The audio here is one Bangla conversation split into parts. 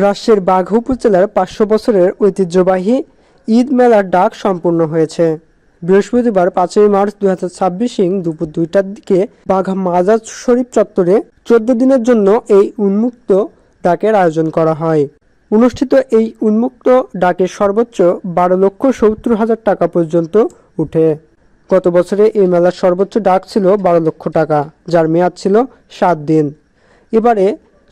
রাজশাহীর বাঘা উপজেলার ৫০০ বছরের ঐতিহ্যবাহী ঈদ মেলার ডাক সম্পূর্ণ হয়েছে। বৃহস্পতিবার ৫ই মার্চ ২০২৬ দুপুর ২টার দিকে বাঘা মাজার শরীফ চত্বরে ১৪ দিনের জন্য এই উন্মুক্ত ডাকের আয়োজন করা হয়। অনুষ্ঠিত এই উন্মুক্ত ডাকে সর্বোচ্চ ১২,৭০,০০০ টাকা পর্যন্ত উঠে। গত বছরে এই মেলার সর্বোচ্চ ডাক ছিল ১২ লক্ষ টাকা, যার মেয়াদ ছিল ৭ দিন। এবারে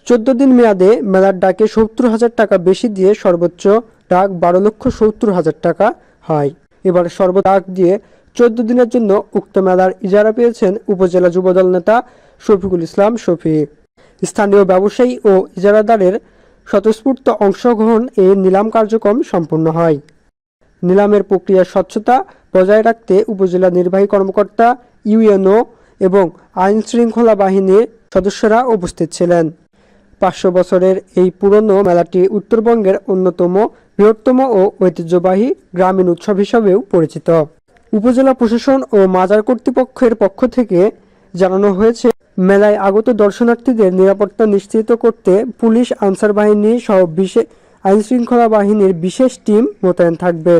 ১৪ দিন মেয়াদে মেলার ডাকে ৭০,০০০ টাকা বেশি দিয়ে সর্বোচ্চ ডাক ১২,৭০,০০০ টাকা হয়। এবার ডাক দিয়ে ১৪ দিনের জন্য উক্ত মেলার ইজারা পেয়েছেন উপজেলা যুবদল নেতা শফিকুল ইসলাম শফি। স্থানীয় ব্যবসায়ী ও ইজারাদারের স্বতঃস্ফূর্ত অংশগ্রহণ এ নিলাম কার্যক্রম সম্পন্ন হয়। নিলামের প্রক্রিয়ার স্বচ্ছতা বজায় রাখতে উপজেলা নির্বাহী কর্মকর্তা, ইউএনও এবং আইন শৃঙ্খলা বাহিনীর সদস্যরা উপস্থিত ছিলেন। ৫০০ বছরের এই পুরনো মেলাটি উত্তরবঙ্গের অন্যতম বৃহত্তম ও ঐতিহ্যবাহী গ্রামীণ উৎসব হিসাবেও পরিচিত। উপজেলা প্রশাসন ও মাজার কর্তৃপক্ষের পক্ষ থেকে জানানো হয়েছে, মেলায় আগত দর্শনার্থীদের নিরাপত্তা নিশ্চিত করতে পুলিশ, আনসার বাহিনী সহ আইনশৃঙ্খলা বাহিনীর বিশেষ টিম মোতায়েন থাকবে।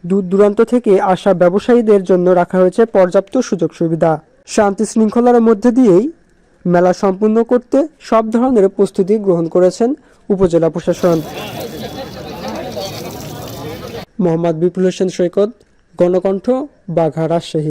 দূর দূরান্ত থেকে আসা ব্যবসায়ীদের জন্য রাখা হয়েছে পর্যাপ্ত সুযোগ সুবিধা। শান্তি শৃঙ্খলার মধ্যে দিয়েই মেলা সম্পূর্ণ করতে সব ধরনের প্রস্তুতি গ্রহণ করেছেন উপজেলা প্রশাসন। মোহাম্মদ বিপুল হোসেন সৈকত, গণকণ্ঠ, বাঘা, রাজশাহী।